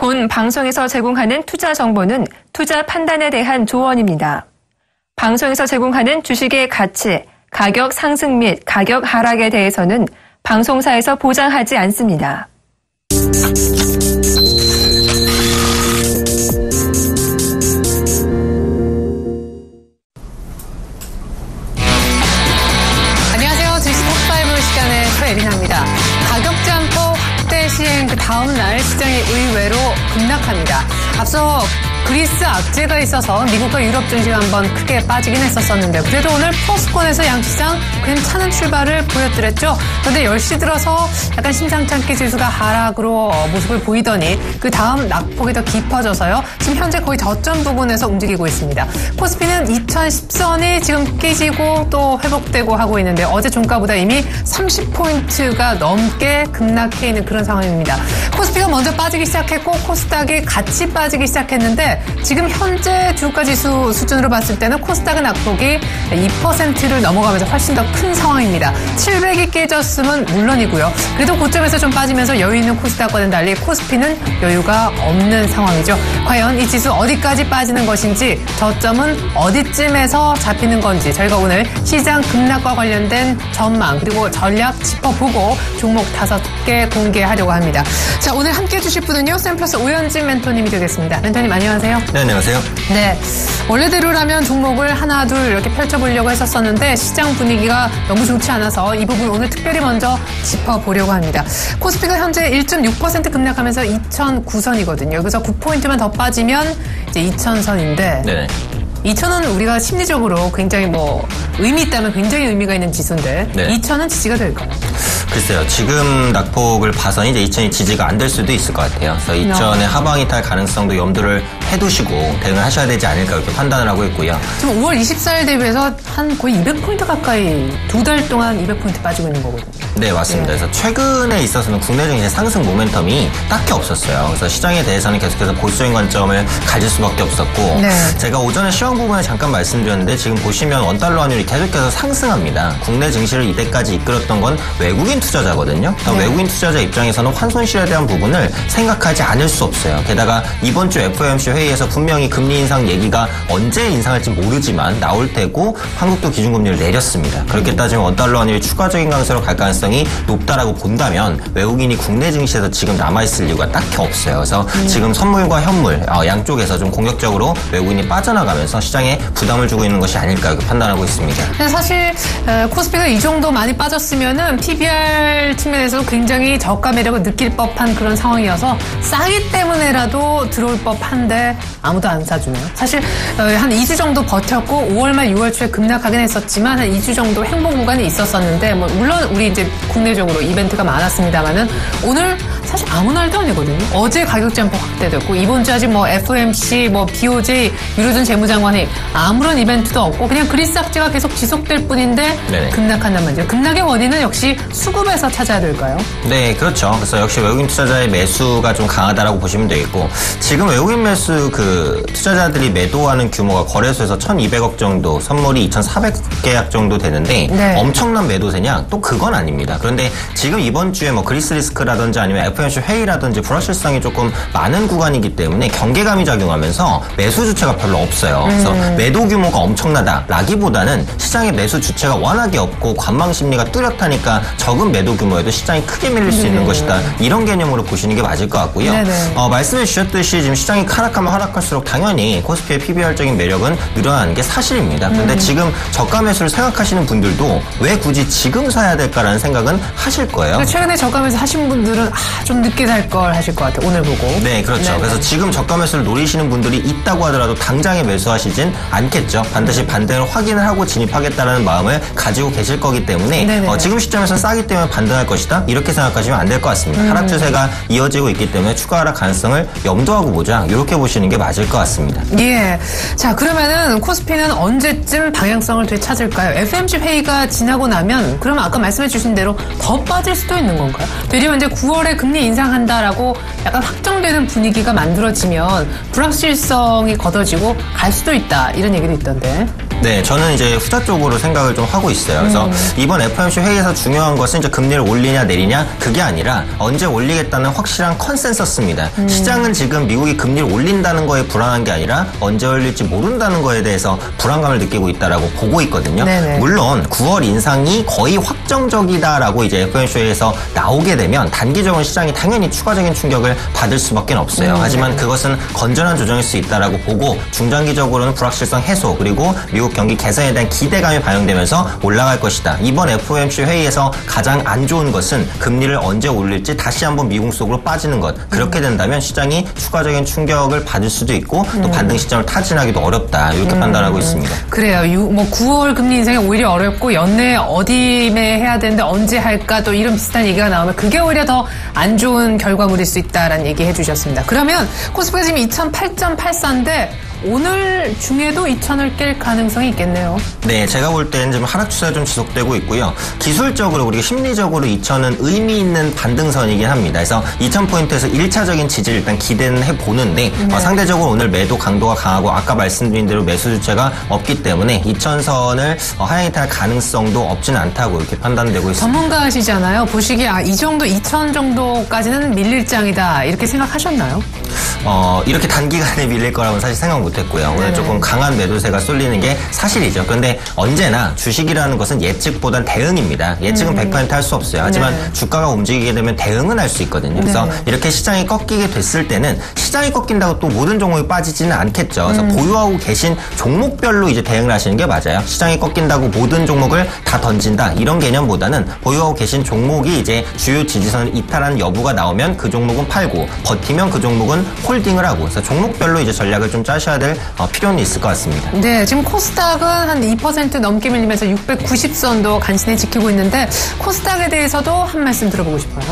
본 방송에서 제공하는 투자 정보는 투자 판단에 대한 조언입니다. 방송에서 제공하는 주식의 가치, 가격 상승 및 가격 하락에 대해서는 방송사에서 보장하지 않습니다. 안녕하세요. 주식 톱5 시간의 최예린입니다. 가격 잠포 확대 시행 그 다음 날 시장이 의외로 급락합니다. 앞서 그리스 악재가 있어서 미국과 유럽 증시가 한번 크게 빠지긴 했었는데 그래도 오늘 포스권에서 양시장 괜찮은 출발을 보였더랬죠. 그런데 10시 들어서 약간 심상치 않게 지수가 하락으로 모습을 보이더니 그 다음 낙폭이 더 깊어져서요. 지금 현재 거의 저점 부근에서 움직이고 있습니다. 코스피는 2010선이 지금 깨지고 또 회복되고 하고 있는데 어제 종가보다 이미 30포인트가 넘게 급락해 있는 그런 상황입니다. 코스피가 먼저 빠지기 시작했고 코스닥이 같이 빠지기 시작했는데 지금 현재 주가지수 수준으로 봤을 때는 코스닥의 낙폭이 2%를 넘어가면서 훨씬 더 큰 상황입니다. 700이 깨졌으면 물론이고요. 그래도 고점에서 좀 빠지면서 여유 있는 코스닥과는 달리 코스피는 여유가 없는 상황이죠. 과연 이 지수 어디까지 빠지는 것인지 저점은 어디쯤에서 잡히는 건지 저희가 오늘 시장 급락과 관련된 전망 그리고 전략 짚어보고 종목 5개 공개하려고 합니다. 자, 오늘 함께해 주실 분은요. 샘플러스 오현진 멘토님이 되겠습니다. 멘토님 안녕하세요. 네, 안녕하세요. 네, 원래대로라면 종목을 하나 둘 이렇게 펼쳐보려고 했었었는데 시장 분위기가 너무 좋지 않아서 이 부분 오늘 특별히 먼저 짚어보려고 합니다. 코스피가 현재 1.6% 급락하면서 2009선이거든요. 그래서 9포인트만 더 빠지면 이제 2000선인데 네. 2000은 우리가 심리적으로 굉장히 의미 있다면 굉장히 의미가 있는 지수인데 네. 2000은 지지가 될까요? 글쎄요. 지금 낙폭을 봐서는 이제 2000이 지지가 안 될 수도 있을 것 같아요. 그래서 2000의 하방이 탈 가능성도 염두를 해두시고 대응을 하셔야 되지 않을까 이렇게 판단을 하고 있고요. 지금 5월 24일 대비해서 한 거의 200포인트 가까이 2달 동안 200포인트 빠지고 있는 거거든요. 네, 맞습니다. 네. 그래서 최근에 있어서는 국내 증시 상승 모멘텀이 딱히 없었어요. 그래서 시장에 대해서는 계속해서 보수적인 관점을 가질 수밖에 없었고 네. 제가 오전에 시황 부분에 잠깐 말씀드렸는데 지금 보시면 원달러 환율이 계속해서 상승합니다. 국내 증시를 이때까지 이끌었던 건 외국인 투자자거든요. 네. 외국인 투자자 입장에서는 환손실에 대한 부분을 생각하지 않을 수 없어요. 게다가 이번 주 FOMC 회의에서 분명히 금리 인상 얘기가 언제 인상할지 모르지만 나올 테고 한국도 기준금리를 내렸습니다. 그렇게 따지면 원달러 환율이 추가적인 강세로 갈 가능성이 높다라고 본다면 외국인이 국내 증시에서 지금 남아있을 이유가 딱히 없어요. 그래서 지금 선물과 현물 양쪽에서 좀 공격적으로 외국인이 빠져나가면서 시장에 부담을 주고 있는 것이 아닐까 이렇게 판단하고 있습니다. 근데 사실 코스피가 이 정도 많이 빠졌으면은 PBR 측면에서 굉장히 저가 매력을 느낄 법한 그런 상황이어서 싸기 때문에라도 들어올 법한데 아무도 안 사주네요. 사실 한 2주 정도 버텼고 5월 말 6월 초에 급락하긴 했었지만 한 2주 정도 행보 구간이 있었었는데 물론 우리 이제 국내적으로 이벤트가 많았습니다만은 오늘 사실 아무 날도 아니거든요. 어제 가격 잠폭 확대됐고 이번 주 아직 FOMC, BOJ, 유로존 재무장관이 아무런 이벤트도 없고 그냥 그리스 악재가 계속 지속될 뿐인데 네. 급락한단 말이죠. 급락의 원인은 역시 수급에서 찾아야 될까요? 네, 그렇죠. 그래서 역시 외국인 투자자의 매수가 좀 강하다라고 보시면 되겠고 지금 외국인 매수 투자자들이 매도하는 규모가 거래소에서 1,200억 정도, 선물이 2,400계약 정도 되는데 네. 엄청난 매도세냐? 또 그건 아닙니다. 그런데 지금 이번 주에 그리스 리스크라든지 아니면 FOMC 회의라든지 불확실성이 조금 많은 구간이기 때문에 경계감이 작용하면서 매수 주체가 별로 없어요. 그래서 매도 규모가 엄청나다라기보다는 시장의 매수 주체가 워낙에 없고 관망 심리가 뚜렷하니까 적은 매도 규모에도 시장이 크게 밀릴 수 있는 것이다. 이런 개념으로 보시는 게 맞을 것 같고요. 말씀해 주셨듯이 지금 시장이 하락하면 하락할수록 당연히 코스피의 PBR적인 매력은 늘어나는 게 사실입니다. 그런데 지금 저가 매수를 생각하시는 분들도 왜 굳이 지금 사야 될까라는 생각은 하실 거예요. 최근에 저가 매수 하신 분들은 좀 늦게 살 걸 하실 것 같아요. 오늘 보고. 네, 그렇죠. 네네. 그래서 지금 저가 매수를 노리시는 분들이 있다고 하더라도 당장에 매수하시진 않겠죠. 반드시 반등을 확인을 하고 진입하겠다는 마음을 가지고 계실 거기 때문에 지금 시점에서 싸기 때문에 반등할 것이다. 이렇게 생각하시면 안 될 것 같습니다. 하락 추세가 이어지고 있기 때문에 추가 하락 가능성을 염두하고 보자. 이렇게 보시는 게 맞을 것 같습니다. 예. 자, 그러면은 코스피는 언제쯤 방향성을 되찾을까요? FOMC 회의가 지나고 나면 그러면 아까 말씀해 주신 대로 더 빠질 수도 있는 건가요? 되려 이제 9월에 금리 인상한다라고 약간 확정되는 분위기가 만들어지면 불확실성이 걷어지고 갈 수도 있다. 이런 얘기도 있던데. 네, 저는 이제 후자 쪽으로 생각을 좀 하고 있어요. 그래서 이번 FOMC 회의에서 중요한 것은 이제 금리를 올리냐 내리냐 그게 아니라 언제 올리겠다는 확실한 컨센서스입니다. 시장은 지금 미국이 금리를 올린다는 거에 불안한 게 아니라 언제 올릴지 모른다는 거에 대해서 불안감을 느끼고 있다라고 보고 있거든요. 네네. 물론 9월 인상이 거의 확정적이다라고 이제 FOMC 회의에서 나오게 되면 단기적으로 시장이 당연히 추가적인 충격을 받을 수밖에 없어요. 하지만 그것은 건전한 조정일 수 있다라고 보고 중장기적으로는 불확실성 해소 그리고 미국 경기 개선에 대한 기대감이 반영되면서 올라갈 것이다. 이번 FOMC 회의에서 가장 안 좋은 것은 금리를 언제 올릴지 다시 한번 미국 속으로 빠지는 것. 그렇게 된다면 시장이 추가적인 충격을 받을 수도 있고 또 반등 시점을 타진하기도 어렵다. 이렇게 판단하고 있습니다. 그래요. 9월 금리 인상이 오히려 어렵고 연내 어디에 해야 되는데 언제 할까 또 이런 비슷한 얘기가 나오면 그게 오히려 더 안 좋은 결과물일 수 있다라는 얘기 해주셨습니다. 그러면 코스피가 지금 2008.84인데 오늘 중에도 2000을 깰 가능성이 있겠네요. 네, 제가 볼 때는 지금 하락 추세가 좀 지속되고 있고요. 기술적으로 우리가 심리적으로 2000은 의미 있는 반등선이긴 합니다. 그래서 2000포인트에서 1차적인 지지를 일단 기대는 해보는데 상대적으로 오늘 매도 강도가 강하고 아까 말씀드린 대로 매수 주체가 없기 때문에 2000선을 하향 이탈할 가능성도 없지는 않다고 이렇게 판단되고 있습니다. 전문가시잖아요. 보시기에 이 정도 2000 정도까지는 밀릴 장이다 이렇게 생각하셨나요? 이렇게 단기간에 밀릴 거라고는 사실 생각 못했고요. 오늘 조금 강한 매도세가 쏠리는 게 사실이죠. 그런데 언제나 주식이라는 것은 예측보단 대응입니다. 예측은 100% 할 수 없어요. 하지만 주가가 움직이게 되면 대응은 할 수 있거든요. 그래서 이렇게 시장이 꺾이게 됐을 때는 시장이 꺾인다고 또 모든 종목이 빠지지는 않겠죠. 그래서 보유하고 계신 종목별로 이제 대응을 하시는 게 맞아요. 시장이 꺾인다고 모든 종목을 다 던진다 이런 개념보다는 보유하고 계신 종목이 이제 주요 지지선을 이탈하는 여부가 나오면 그 종목은 팔고 버티면 그 종목은 홀딩을 하고 그래서 종목별로 이제 전략을 좀 짜셔야 될 필요는 있을 것 같습니다. 네, 지금 코스닥은 한 2% 넘게 밀리면서 690선도 간신히 지키고 있는데 코스닥에 대해서도 한 말씀 들어보고 싶어요.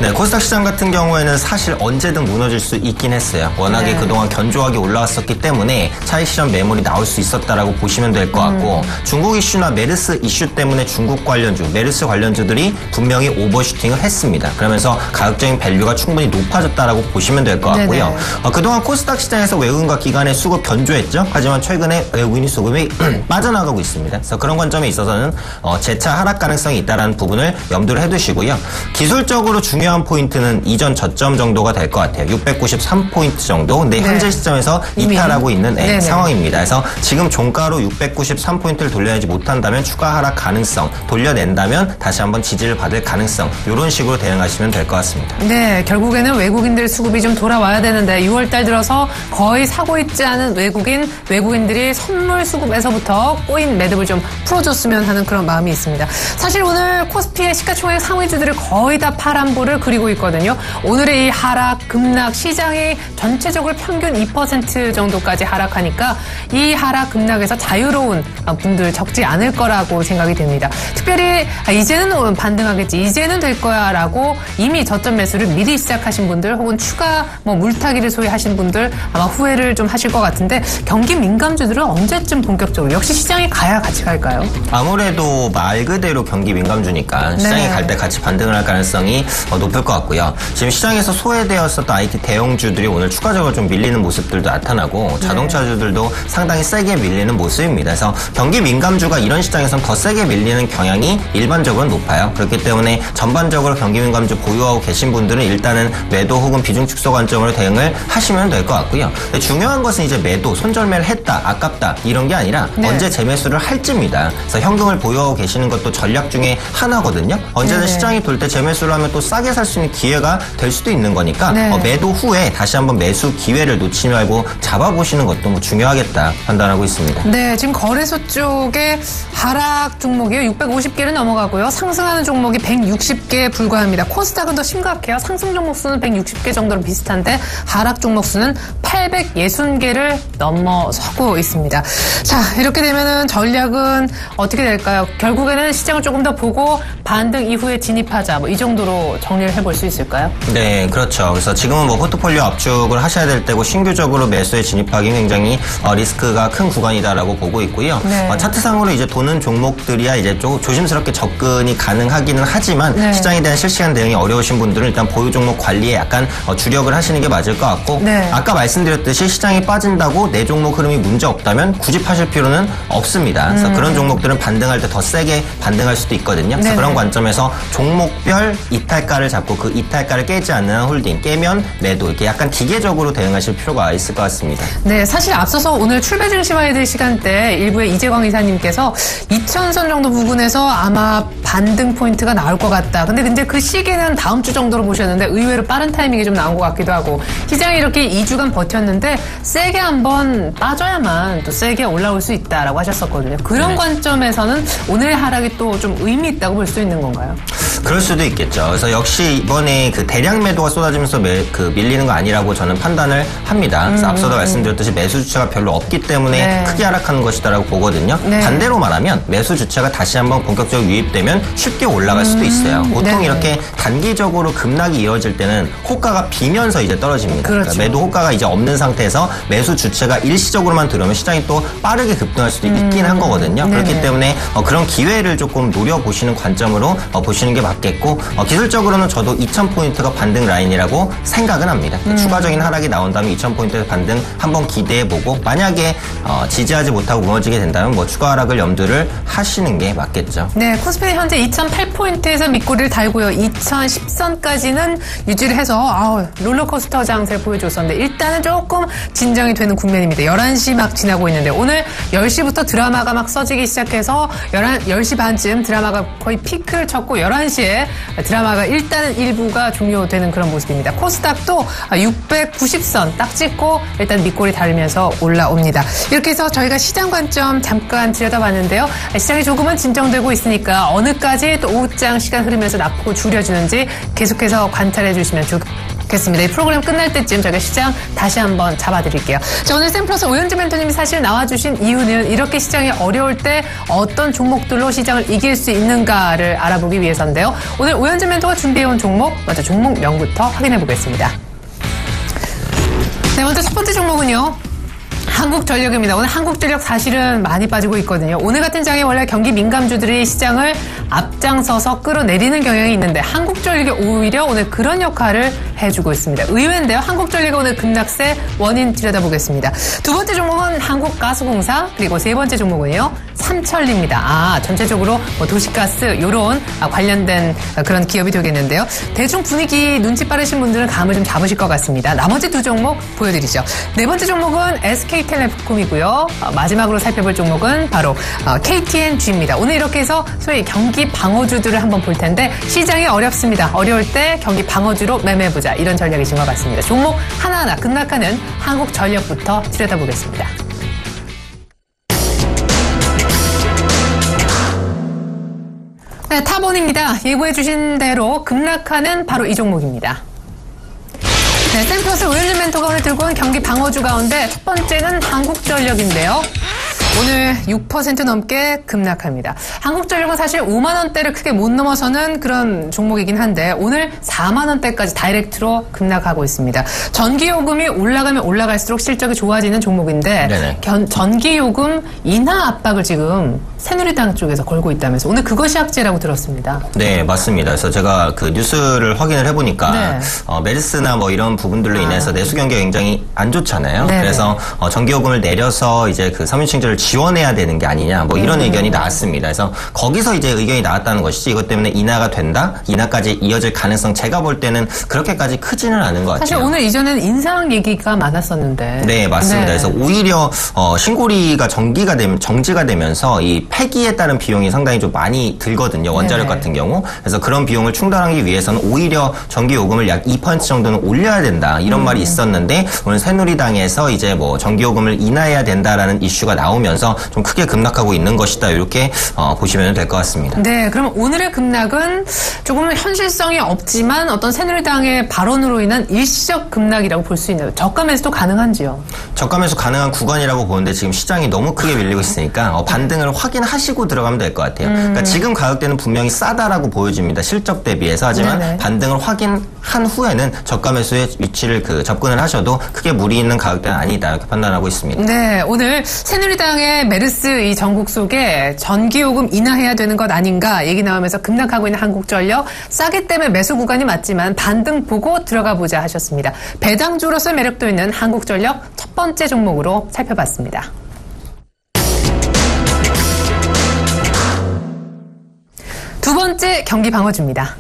네, 코스닥 시장 같은 경우에는 사실 언제든 무너질 수 있긴 했어요. 워낙에 그동안 견조하게 올라왔었기 때문에 차익 실현 매물이 나올 수 있었다라고 보시면 될 것 같고 중국 이슈나 메르스 이슈 때문에 중국 관련주, 메르스 관련주들이 분명히 오버슈팅을 했습니다. 그러면서 가격적인 밸류가 충분히 높아졌다라고 보시면 될 것 같고요. 그동안 코스닥 시장에서 외국인과 기관의 수급 견조했죠. 하지만 최근에 외국인이 수급이 빠져나가고 있습니다. 그래서 그런 관점에 있어서는 재차 하락 가능성이 있다는 부분을 염두를 해두시고요. 기술적으로 중요한 포인트는 이전 저점 정도가 될 것 같아요. 693포인트 정도. 근데 현재 시점에서 이탈하고 있는 상황입니다. 그래서 지금 종가로 693포인트를 돌려내지 못한다면 추가 하락 가능성, 돌려낸다면 다시 한번 지지를 받을 가능성 이런 식으로 대응하시면 될 것 같습니다. 네, 결국에는 외국인들 수급이 좀 돌아와야 되는데 6월달 들어서 거의 사고 있지 않은 외국인들이 선물 수급에서부터 꼬인 매듭을 좀 풀어줬으면 하는 그런 마음이 있습니다. 사실 오늘 코스피의 시가총액 상위주들이 거의 다 파란불을 그리고 있거든요. 오늘의 이 하락, 급락, 시장이 전체적으로 평균 2% 정도까지 하락하니까 이 하락, 급락에서 자유로운 분들 적지 않을 거라고 생각이 됩니다. 특별히 이제는 반등하겠지, 이제는 될 거야 라고 이미 저점 매수를 미리 시작하신 분들 혹은 추가 물타기를 소위 하신 분들 아마 후회를 좀 하실 것 같은데 경기 민감주들은 언제쯤 본격적으로 역시 시장에 가야 같이 갈까요? 아무래도 말 그대로 경기 민감주니까 시장에 갈 때 같이 반등을 할 가능성이 높을 것 같고요. 지금 시장에서 소외되었었던 IT 대형주들이 오늘 추가적으로 좀 밀리는 모습들도 나타나고 자동차주들도 상당히 세게 밀리는 모습입니다. 그래서 경기 민감주가 이런 시장에서는 더 세게 밀리는 경향이 일반적으로 높아요. 그렇기 때문에 전반적으로 경기 민감주 보유하고 계신 분들은 일단은 매도 혹은 비중 축소 관점으로 대응을 하시면 될 것 같고요. 근데 중요한 것은 이제 매도, 손절매를 했다, 아깝다 이런 게 아니라 언제 재매수를 할지입니다. 그래서 현금을 보유하고 계시는 것도 전략 중에 하나거든요. 언제든 시장이 돌 때 재매수를 하면 또 싸게 살 수 있는 기회가 될 수도 있는 거니까 매도 후에 다시 한번 매수 기회를 놓치지 말고 잡아보시는 것도 중요하겠다 판단하고 있습니다. 네, 지금 거래소 쪽에 하락 종목이요. 650개를 넘어가고요. 상승하는 종목이 160개에 불과합니다. 코스닥은 더 심각해요. 상승 종목 수는 160개 정도로 비슷한데 하락 종목 수는 860개를 넘어서고 있습니다. 자, 이렇게 되면은 전략은 어떻게 될까요? 결국에는 시장을 조금 더 보고 반등 이후에 진입하자. 이 정도로 정리를 해볼 수 있을까요? 네, 그렇죠. 그래서 지금은 포트폴리오 압축을 하셔야 될 때고 신규적으로 매수에 진입하기 굉장히 리스크가 큰 구간이다라고 보고 있고요. 차트상으로 이제 도는 종목들이야 이제 조심스럽게 접근이 가능하기는 하지만 시장에 대한 실시간 대응이 어려우신 분들은 일단 보유 종목 관리에 약간 주력을 하시는 게 맞을 것 같고 아까 말씀 말씀드렸듯이 시장이 빠진다고 내 종목 흐름이 문제 없다면 굳이 파실 필요는 없습니다. 그래서 그런 종목들은 반등할 때 더 세게 반등할 수도 있거든요. 그래서 그런 관점에서 종목별 이탈가를 잡고 그 이탈가를 깨지 않는 홀딩, 깨면 매도 이렇게 약간 기계적으로 대응하실 필요가 있을 것 같습니다. 네, 사실 앞서서 오늘 출배 증시와야 될 시간대 일부에 이재광 이사님께서 2000선 정도 부근에서 아마 반등 포인트가 나올 것 같다. 근데 그 시기는 다음 주 정도로 보셨는데 의외로 빠른 타이밍이 좀 나온 것 같기도 하고 시장이 이렇게 2주간 버텼는데 세게 한번 빠져야만 또 세게 올라올 수 있다라고 하셨었거든요. 그런 관점에서는 오늘의 하락이 또 좀 의미 있다고 볼 수 있는 건가요? 그럴 수도 있겠죠. 그래서 역시 이번에 그 대량 매도가 쏟아지면서 밀리는 거 아니라고 저는 판단을 합니다. 그래서 앞서도 말씀드렸듯이 매수 주체가 별로 없기 때문에 크게 하락하는 것이다라고 보거든요. 반대로 말하면 매수 주체가 다시 한번 본격적으로 유입되면 쉽게 올라갈 수도 있어요. 보통 이렇게 단기적으로 급락이 이어질 때는 호가가 비면서 이제 떨어집니다. 그러니까 매도 호가가 이제 없는 상태에서 매수 주체가 일시적으로만 들어오면 시장이 또 빠르게 급등할 수도 있긴 한 거거든요. 그렇기 때문에 그런 기회를 조금 노려보시는 관점으로 보시는 게 맞겠고 기술적으로는 저도 2000포인트가 반등 라인이라고 생각은 합니다. 추가적인 하락이 나온다면 2000포인트에서 반등 한번 기대해보고 만약에 지지하지 못하고 무너지게 된다면 뭐 추가 하락을 염두를 하시는 게 맞겠죠. 네, 코스피 현재 2008포인트에서 밑꼬리를 달고요. 2010선까지는 유지를 해서 롤러코스터 장세를 보여줬었는데 일단은 조금 진정이 되는 국면입니다. 11시 막 지나고 있는데 오늘 10시부터 드라마가 막 써지기 시작해서 10시 반쯤 드라마가 거의 피크를 쳤고 11시에 드라마가 일단은 일부가 종료되는 그런 모습입니다. 코스닥도 690선 딱 찍고 일단 밑꼬리 달면서 올라옵니다. 이렇게 해서 저희가 시장 관점 잠깐 들여다봤는데요. 시장이 조금은 진정되고 있으니까 어느까지 또 오후장 시간 흐르면서 낙폭을 줄여주는지 계속해서 관찰해 주시면 좋겠습니다. 이 프로그램 끝날 때쯤 저희가 시장 다시 한번 잡아드릴게요. 자, 오늘 샘플러스 오현주 멘토님이 사실 나와주신 이유는 이렇게 시장이 어려울 때 어떤 종목들로 시장을 이길 수 있는가를 알아보기 위해서인데요. 오늘 오현주 멘토가 준비해온 종목, 먼저 종목명부터 확인해 보겠습니다. 네, 먼저 첫 번째 종목은요. 한국전력입니다. 오늘 한국전력 사실은 많이 빠지고 있거든요. 오늘 같은 장에 원래 경기 민감주들이 시장을 앞장서서 끌어내리는 경향이 있는데 한국전력이 오히려 오늘 그런 역할을 해주고 있습니다. 의외인데요. 한국전력이 오늘 급락세 원인 들여다보겠습니다. 두 번째 종목은 한국가스공사 그리고 세 번째 종목은요. 삼천리입니다. 전체적으로 뭐 도시가스 이런 관련된 그런 기업이 되겠는데요. 대충 분위기 눈치 빠르신 분들은 감을 좀 잡으실 것 같습니다. 나머지 두 종목 보여드리죠. 네 번째 종목은 SK텔레콤이고요. 마지막으로 살펴볼 종목은 바로 KTNG입니다. 오늘 이렇게 해서 소위 경기 방어주들을 한번 볼 텐데 시장이 어렵습니다. 어려울 때 경기 방어주로 매매해보자 이런 전략이신 것 같습니다. 종목 하나하나 급락하는 한국전력부터 들여다보겠습니다. 네, 탑원입니다. 예고해주신 대로 급락하는 바로 이 종목입니다. 네, 샘플러스 오현주 멘토가 오늘 들고 온 경기 방어주 가운데 첫 번째는 한국전력인데요. 오늘 6% 넘게 급락합니다. 한국전력은 사실 5만 원대를 크게 못 넘어서는 그런 종목이긴 한데 오늘 4만 원대까지 다이렉트로 급락하고 있습니다. 전기요금이 올라가면 올라갈수록 실적이 좋아지는 종목인데 전기요금 인하 압박을 지금 새누리당 쪽에서 걸고 있다면서 오늘 그것이 악재라고 들었습니다. 네, 맞습니다. 그래서 제가 그 뉴스를 확인을 해보니까 메르스나 뭐 이런 부분들로 인해서 내수 경기가 굉장히 안 좋잖아요. 네네. 그래서 전기요금을 내려서 이제 그 서민층들을 지원해야 되는 게 아니냐 뭐 이런 의견이 나왔습니다. 그래서 거기서 이제 의견이 나왔다는 것이지 이것 때문에 인하가 된다? 인하까지 이어질 가능성 제가 볼 때는 그렇게까지 크지는 않은 것 같아요. 사실 오늘 이전에는 인상 얘기가 많았었는데. 네, 맞습니다. 그래서 오히려 신고리가 정지가 되면서 이 폐기에 따른 비용이 상당히 좀 많이 들거든요. 원자력 같은 경우. 그래서 그런 비용을 충당하기 위해서는 오히려 전기요금을 약 2% 정도는 올려야 된다. 이런 말이 있었는데 오늘 새누리당에서 이제 뭐 전기요금을 인하해야 된다라는 이슈가 나오면서 좀 크게 급락하고 있는 것이다. 이렇게 보시면 될 것 같습니다. 네, 그럼 오늘의 급락은 조금은 현실성이 없지만 어떤 새누리당의 발언으로 인한 일시적 급락이라고 볼 수 있나요? 저가 매수도 가능한지요? 저가 매수 가능한 구간이라고 보는데 지금 시장이 너무 크게 밀리고 있으니까 반등을 확인 확인하시고 들어가면 될 것 같아요. 그러니까 지금 가격대는 분명히 싸다라고 보여집니다. 실적 대비해서. 하지만 네네. 반등을 확인한 후에는 저가 매수의 위치를 접근을 하셔도 크게 무리 있는 가격대는 아니다 이렇게 판단하고 있습니다. 네, 오늘 새누리당의 메르스 이 전국 속에 전기요금 인하해야 되는 것 아닌가 얘기 나오면서 급락하고 있는 한국전력 싸기 때문에 매수 구간이 맞지만 반등 보고 들어가 보자 하셨습니다. 배당주로서 매력도 있는 한국전력 첫 번째 종목으로 살펴봤습니다. 두 번째 경기 방어주입니다.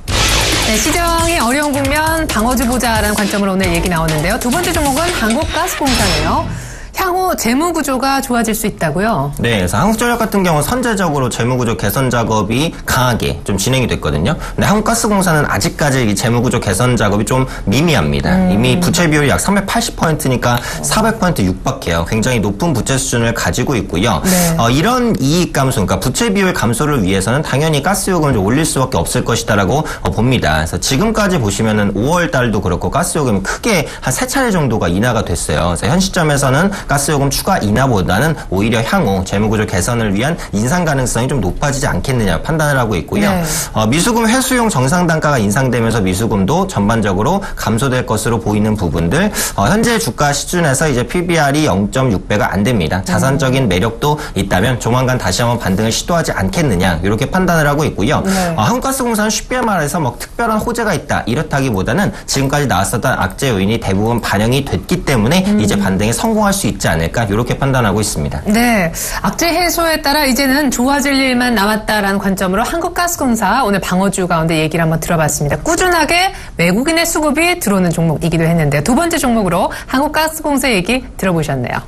네, 시장이 어려운 국면 방어주 보자라는 관점으로 오늘 얘기 나오는데요. 두 번째 종목은 한국가스공사네요. 향후 재무구조가 좋아질 수 있다고요? 네, 그래서 한국전력 같은 경우는 선제적으로 재무구조 개선 작업이 강하게 좀 진행이 됐거든요. 근데 한국가스공사는 아직까지 이 재무구조 개선 작업이 좀 미미합니다. 이미 부채 비율이 약 380%니까 400% 육박해요. 굉장히 높은 부채 수준을 가지고 있고요. 네. 이런 이익 감소, 그러니까 부채 비율 감소를 위해서는 당연히 가스요금을 좀 올릴 수밖에 없을 것이다라고 봅니다. 그래서 지금까지 보시면은 5월 달도 그렇고 가스요금이 크게 한 3차례 정도가 인하가 됐어요. 그래서 현 시점에서는 가스요금 추가 인하보다는 오히려 향후 재무구조 개선을 위한 인상 가능성이 좀 높아지지 않겠느냐 판단을 하고 있고요. 네. 미수금 회수용 정상 단가가 인상되면서 미수금도 전반적으로 감소될 것으로 보이는 부분들. 현재 주가 시준에서 이제 PBR이 0.6배가 안 됩니다. 자산적인 매력도 있다면 조만간 다시 한번 반등을 시도하지 않겠느냐 이렇게 판단을 하고 있고요. 네. 한국가스공사는 쉽게 말해서 뭐 특별한 호재가 있다 이렇다기보다는 지금까지 나왔었던 악재 요인이 대부분 반영이 됐기 때문에 이제 반등에 성공할 수 있지 않을까 이렇게 판단하고 있습니다. 네, 악재 해소에 따라 이제는 좋아질 일만 남았다라는 관점으로 한국가스공사 오늘 방어주 가운데 얘기를 한번 들어봤습니다. 꾸준하게 외국인의 수급이 들어오는 종목이기도 했는데 두 번째 종목으로 한국가스공사 얘기 들어보셨네요.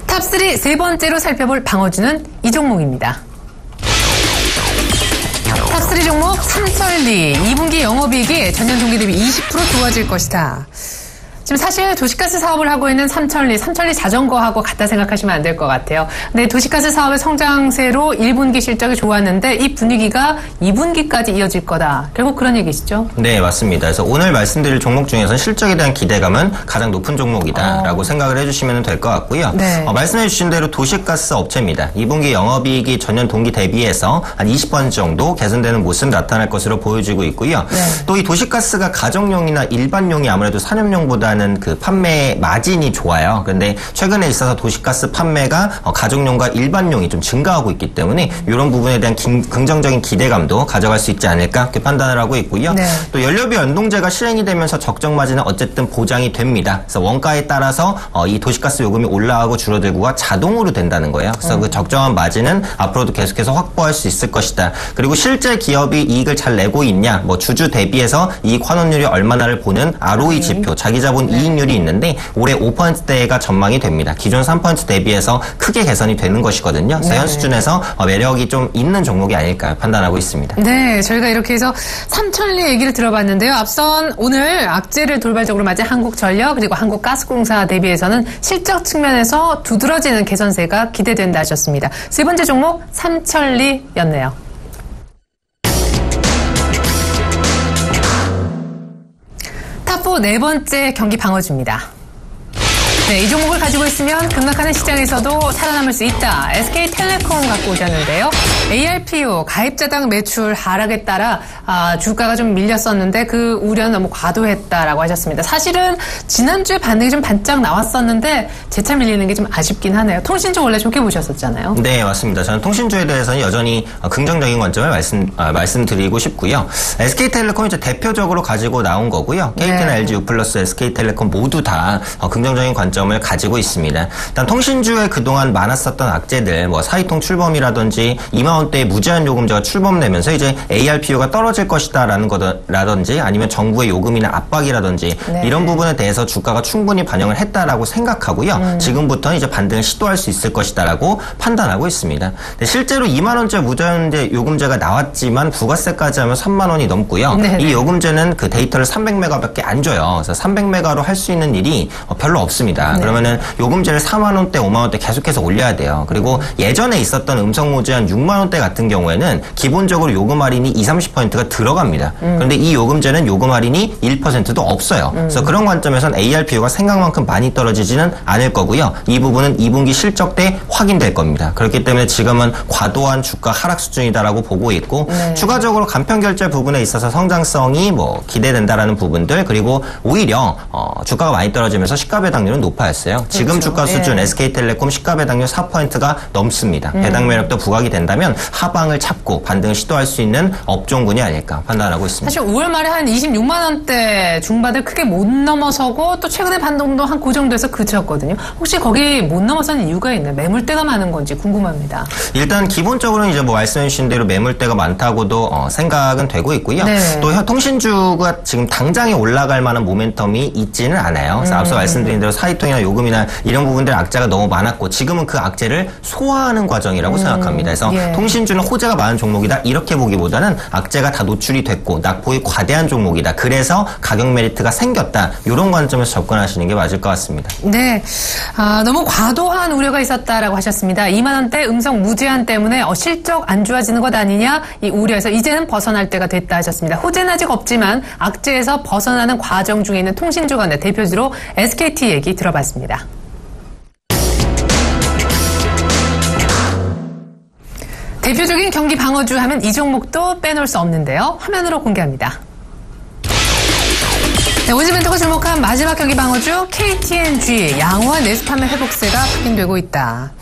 탑3 세 번째로 살펴볼 방어주는 이 종목입니다. 탑3 종목 삼천리 2분기 영업이익이 전년 동기 대비 20% 좋아질 것이다. 지금 사실 도시가스 사업을 하고 있는 삼천리 자전거하고 같다 생각하시면 안 될 것 같아요. 근데 도시가스 사업의 성장세로 1분기 실적이 좋았는데 이 분위기가 2분기까지 이어질 거다. 결국 그런 얘기시죠? 네, 맞습니다. 그래서 오늘 말씀드릴 종목 중에서는 실적에 대한 기대감은 가장 높은 종목이다라고 생각을 해주시면 될 것 같고요. 네. 말씀해 주신 대로 도시가스 업체입니다. 2분기 영업이익이 전년 동기 대비해서 한 20% 정도 개선되는 모습 나타날 것으로 보여지고 있고요. 네. 또 이 도시가스가 가정용이나 일반용이 아무래도 산업용보다는 그 판매 마진이 좋아요. 그런데 최근에 있어서 도시가스 판매가 가정용과 일반용이 좀 증가하고 있기 때문에 이런 부분에 대한 긍정적인 기대감도 가져갈 수 있지 않을까 이렇게 판단을 하고 있고요. 네. 또 연료비 연동제가 실행이 되면서 적정 마진은 어쨌든 보장이 됩니다. 그래서 원가에 따라서 이 도시가스 요금이 올라가고 줄어들고가 자동으로 된다는 거예요. 그래서 그 적정한 마진은 앞으로도 계속해서 확보할 수 있을 것이다. 그리고 실제 기업이 이익을 잘 내고 있냐, 뭐 주주 대비해서 이익 환원율이 얼마나를 보는 ROE 지표, 자기자본 이익률이 있는데 올해 5%대가 전망이 됩니다. 기존 3% 대비해서 크게 개선이 되는 것이거든요. 그래서 현 수준에서 매력이 좀 있는 종목이 아닐까 판단하고 있습니다. 네, 저희가 이렇게 해서 삼천리 얘기를 들어봤는데요. 앞선 오늘 악재를 돌발적으로 맞은 한국전력 그리고 한국가스공사 대비해서는 실적 측면에서 두드러지는 개선세가 기대된다 하셨습니다. 세 번째 종목 삼천리였네요. 탑4 네 번째 경기 방어주입니다. 네, 이 종목을 가지고 있으면 급락하는 시장에서도 살아남을 수 있다. SK텔레콤 갖고 오셨는데요. ARPU 가입자당 매출 하락에 따라 주가가 좀 밀렸었는데 그 우려는 너무 과도했다라고 하셨습니다. 사실은 지난주에 반등이 좀 반짝 나왔었는데 재차 밀리는 게 좀 아쉽긴 하네요. 통신주 원래 좋게 보셨었잖아요. 네, 맞습니다. 저는 통신주에 대해서는 여전히 긍정적인 관점을 말씀드리고 싶고요. SK텔레콤이 이제 대표적으로 가지고 나온 거고요. KT나 LG U+, SK텔레콤 모두 다 긍정적인 관점을 가지고 있습니다. 일단 통신주에 그동안 많았었던 악재들, 뭐 사이통 출범이라든지 2만 원대의 무제한 요금제가 출범되면서 이제 ARPU가 떨어질 것이다라는 거라든지 아니면 정부의 요금이나 압박이라든지 이런 부분에 대해서 주가가 충분히 반영을 했다라고 생각하고요. 지금부터는 이제 반등을 시도할 수 있을 것이다라고 판단하고 있습니다. 근데 실제로 2만 원째 무제한 요금제가 나왔지만 부가세까지 하면 3만 원이 넘고요. 네네. 이 요금제는 그 데이터를 300메가밖에 안 줘요. 그래서 300메가로 할 수 있는 일이 별로 없습니다. 됩니다. 네. 그러면은 요금제를 4만 원대, 5만 원대 계속해서 올려야 돼요. 그리고 예전에 있었던 음성모제 한 6만 원대 같은 경우에는 기본적으로 요금 할인이 20-30%가 들어갑니다. 그런데 이 요금제는 요금 할인이 1%도 없어요. 그래서 그런 관점에선 ARPU가 생각만큼 많이 떨어지지는 않을 거고요. 이 부분은 2분기 실적 때 확인될 겁니다. 그렇기 때문에 지금은 과도한 주가 하락 수준이다라고 보고 있고 네. 추가적으로 간편 결제 부분에 있어서 성장성이 뭐 기대된다라는 부분들 그리고 오히려 주가가 많이 떨어지면서 시가 배당률은 높아졌어요. 지금 그렇죠. 주가 수준 예. SK텔레콤 시가 배당률 4%가 넘습니다. 배당 매력도 부각이 된다면 하방을 잡고 반등을 시도할 수 있는 업종군이 아닐까 판단하고 있습니다. 사실 5월 말에 한 26만 원대 중반을 크게 못 넘어서고 또 최근에 반동도 한 그 정도에서 그쳤거든요. 혹시 거기 못 넘어서는 이유가 있나요? 매물대가 많은 건지 궁금합니다. 일단 기본적으로는 이제 뭐 말씀해 주신 대로 매물대가 많다고도 생각은 되고 있고요. 네. 또 통신주가 지금 당장에 올라갈 만한 모멘텀이 있지는 않아요. 그래서 앞서 말씀드린 대로 사이통이나 요금이나 이런 부분들 악재가 너무 많았고 지금은 그 악재를 소화하는 과정이라고 생각합니다. 그래서 예. 통신주는 호재가 많은 종목이다 이렇게 보기보다는 악재가 다 노출이 됐고 낙폭이 과대한 종목이다. 그래서 가격 메리트가 생겼다. 이런 관점에서 접근하시는 게 맞을 것 같습니다. 네, 너무 과도한 우려가 있었다라고 하셨습니다. 2만 원대 음성 무제한 때문에 실적 안 좋아지는 것 아니냐 이 우려에서 이제는 벗어날 때가 됐다 하셨습니다. 호재는 아직 없지만 악재에서 벗어나는 과정 중에 있는 통신주 간의 대표주로 SKT 얘기 들어봤습니다. 대표적인 경기 방어주 하면 이 종목도 빼놓을 수 없는데요. 화면으로 공개합니다. 네, 오지멘트가 주목한 마지막 경기 방어주 KTNG 양호한 내수 판매 회복세가 확인되고 있다.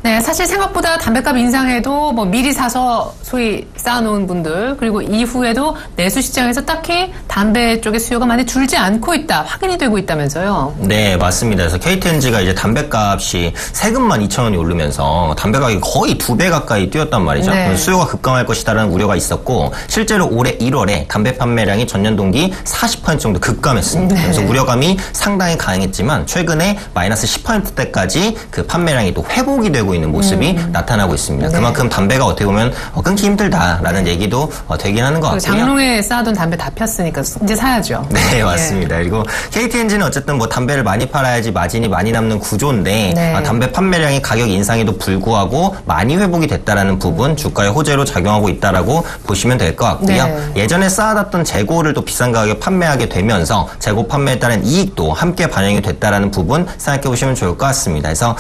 네, 사실 생각보다 담배값 인상에도 뭐 미리 사서 소위 쌓아놓은 분들 그리고 이후에도 내수 시장에서 딱히 담배 쪽의 수요가 많이 줄지 않고 있다. 확인이 되고 있다면서요. 네, 맞습니다. 그래서 KTNG가 이제 담배값이 세금만 2,000원이 오르면서 담배 가격이 거의 2배 가까이 뛰었단 말이죠. 네. 수요가 급감할 것이다라는 우려가 있었고 실제로 올해 1월에 담배 판매량이 전년 동기 40% 정도 급감했습니다. 네. 그래서 우려감이 상당히 강했지만 최근에 마이너스 10%대까지 그 판매량이 또 회복이 되고 있는 모습이 나타나고 있습니다. 네. 그만큼 담배가 어떻게 보면 끊기 힘들다라는 얘기도 되긴 하는 것 같고요. 장롱에 쌓아둔 담배 다 폈으니까 이제 사야죠. 네, 맞습니다. 그리고 KTNG는 어쨌든 뭐 담배를 많이 팔아야지 마진이 많이 남는 구조인데 네. 담배 판매량이 가격 인상에도 불구하고 많이 회복이 됐다라는 부분 주가의 호재로 작용하고 있다라고 보시면 될 것 같고요. 네. 예전에 쌓아놨던 재고를 또 비싼 가격에 판매하게 되면서 재고 판매에 따른 이익도 함께 반영이 됐다라는 부분 생각해 보시면 좋을 것 같습니다. 그래서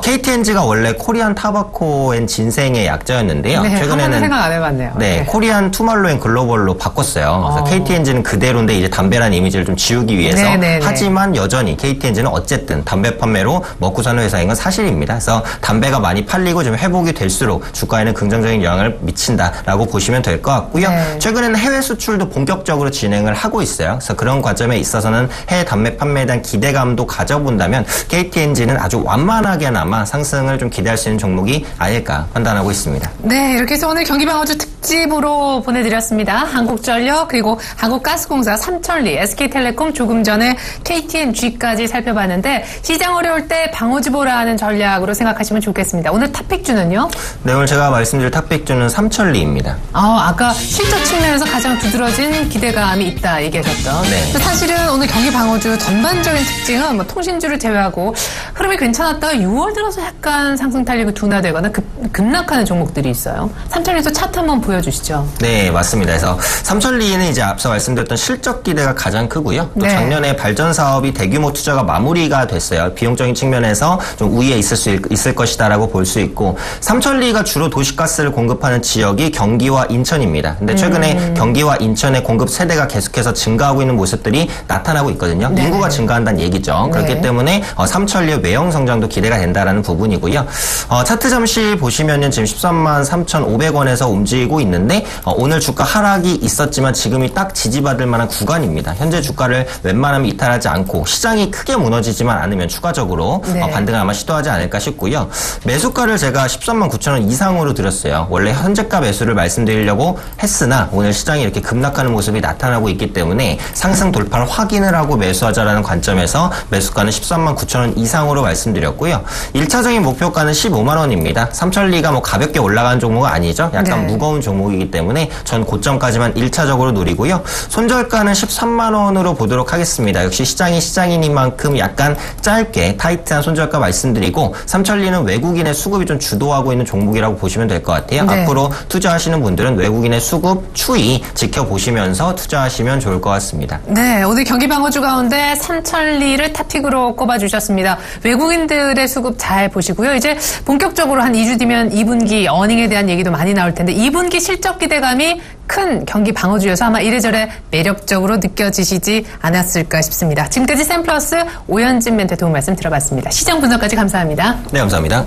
KTNG가 원래 코리안 타바코 앤 진생의 약자였는데요. 네, 한 번도 최근에는 생각 안 해봤네요. 네, 코리안 투말로 앤 글로벌로 바꿨어요. 그래서 KTNG는 그대로인데 이제 담배라는 이미지를 좀 지우기 위해서 하지만 여전히 KTNG는 어쨌든 담배 판매로 먹고 사는 회사인 건 사실입니다. 그래서 담배가 많이 팔리고 좀 회복이 될수록 주가에는 긍정적인 영향을 미친다라고 보시면 될 것 같고요. 네. 최근에는 해외 수출도 본격적으로 진행을 하고 있어요. 그래서 그런 과정에 있어서는 해외 담배 판매에 대한 기대감도 가져본다면 KTNG는 아주 완만하게나마 상승을 좀 기대할 수 있는 종목이 아닐까 판단하고 있습니다. 네, 이렇게 해서 오늘 경기방어주 특집으로 보내드렸습니다. 한국전력 그리고 한국가스공사, 삼천리, SK텔레콤 조금 전에 KTNG까지 살펴봤는데 시장 어려울 때 방어주 보라 하는 전략으로 생각하시면 좋겠습니다. 오늘 탑픽주는요? 네, 오늘 제가 말씀드릴 탑픽주는 삼천리입니다. 아까 실적 측면에서 가장 두드러진 기대감이 있다 얘기하셨던. 네. 사실은 오늘 경기방어주 전반적인 특징은 뭐 통신주를 제외하고 흐름이 괜찮았다가 6월 들어서 약간 상승 탄력이 둔화되거나 급락하는 종목들이 있어요. 삼천리도 차트 한번 보여주시죠. 네, 맞습니다. 그래서 삼천리는 이제 앞서 말씀드렸던 실적 기대가 가장 크고요. 또 네. 작년에 발전 사업이 대규모 투자가 마무리가 됐어요. 비용적인 측면에서 좀 우위에 있을 것이다라고 볼 수 있고 삼천리가 주로 도시가스를 공급하는 지역이 경기와 인천입니다. 근데 최근에 경기와 인천의 공급 세대가 계속해서 증가하고 있는 모습들이 나타나고 있거든요. 네. 인구가 증가한다는 얘기죠. 그렇기 네. 때문에 삼천리의 외형 성장도 기대가 된다라는 부분이고요. 차트 잠시 보시면은 지금 13만 3,500원에서 움직이고 있는데 오늘 주가 하락이 있었지만 지금이 딱 지지받을 만한 구간입니다. 현재 주가를 웬만하면 이탈하지 않고 시장이 크게 무너지지만 않으면 추가적으로 네. 반등을 아마 시도하지 않을까 싶고요. 매수가를 제가 13만 9천원 이상으로 드렸어요. 원래 현재가 매수를 말씀드리려고 했으나 오늘 시장이 이렇게 급락하는 모습이 나타나고 있기 때문에 상승 돌파를 확인을 하고 매수하자라는 관점에서 매수가는 13만 9천원 이상으로 말씀드렸고요. 1차적인 목표가는 주가는 15만 원입니다. 삼천리가 뭐 가볍게 올라가는 종목은 아니죠. 약간 네. 무거운 종목이기 때문에 전 고점까지만 1차적으로 노리고요. 손절가는 13만 원으로 보도록 하겠습니다. 역시 시장이 시장이니만큼 약간 짧게 타이트한 손절가 말씀드리고 삼천리는 외국인의 수급이 좀 주도하고 있는 종목이라고 보시면 될 것 같아요. 네. 앞으로 투자하시는 분들은 외국인의 수급 추이 지켜보시면서 투자하시면 좋을 것 같습니다. 네, 오늘 경기방어주 가운데 삼천리를 탑픽으로 꼽아주셨습니다. 외국인들의 수급 잘 보시고요. 이제 본격적으로 한 2주 뒤면 2분기 어닝에 대한 얘기도 많이 나올 텐데 2분기 실적 기대감이 큰 경기 방어주여서 아마 이래저래 매력적으로 느껴지시지 않았을까 싶습니다. 지금까지 샘플러스 오현진 멘토 도움 말씀 들어봤습니다. 시장 분석까지 감사합니다. 네, 감사합니다.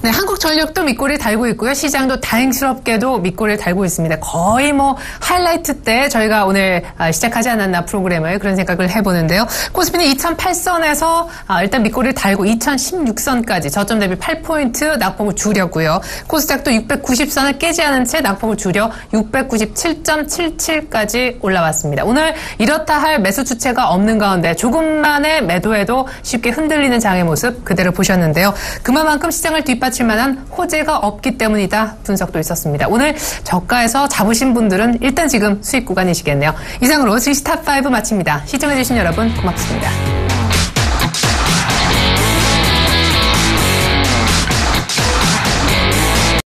네, 한국전력도 밑꼬리를 달고 있고요. 시장도 다행스럽게도 밑꼬리를 달고 있습니다. 거의 뭐 하이라이트 때 저희가 오늘 시작하지 않았나 프로그램을 그런 생각을 해보는데요. 코스피는 2008선에서 일단 밑꼬리를 달고 2016선까지 저점 대비 8포인트 낙폭을 줄였고요. 코스닥도 690선을 깨지 않은 채 낙폭을 줄여 697.77까지 올라왔습니다. 오늘 이렇다 할 매수 주체가 없는 가운데 조금만의 매도에도 쉽게 흔들리는 장의 모습 그대로 보셨는데요. 그만큼 시장을 뒷받칠 만한 호재가 없기 때문이다 분석도 있었습니다. 오늘 저가에서 잡으신 분들은 일단 지금 수익 구간이시겠네요. 이상으로 증시 탑5 마칩니다. 시청해주신 여러분 고맙습니다.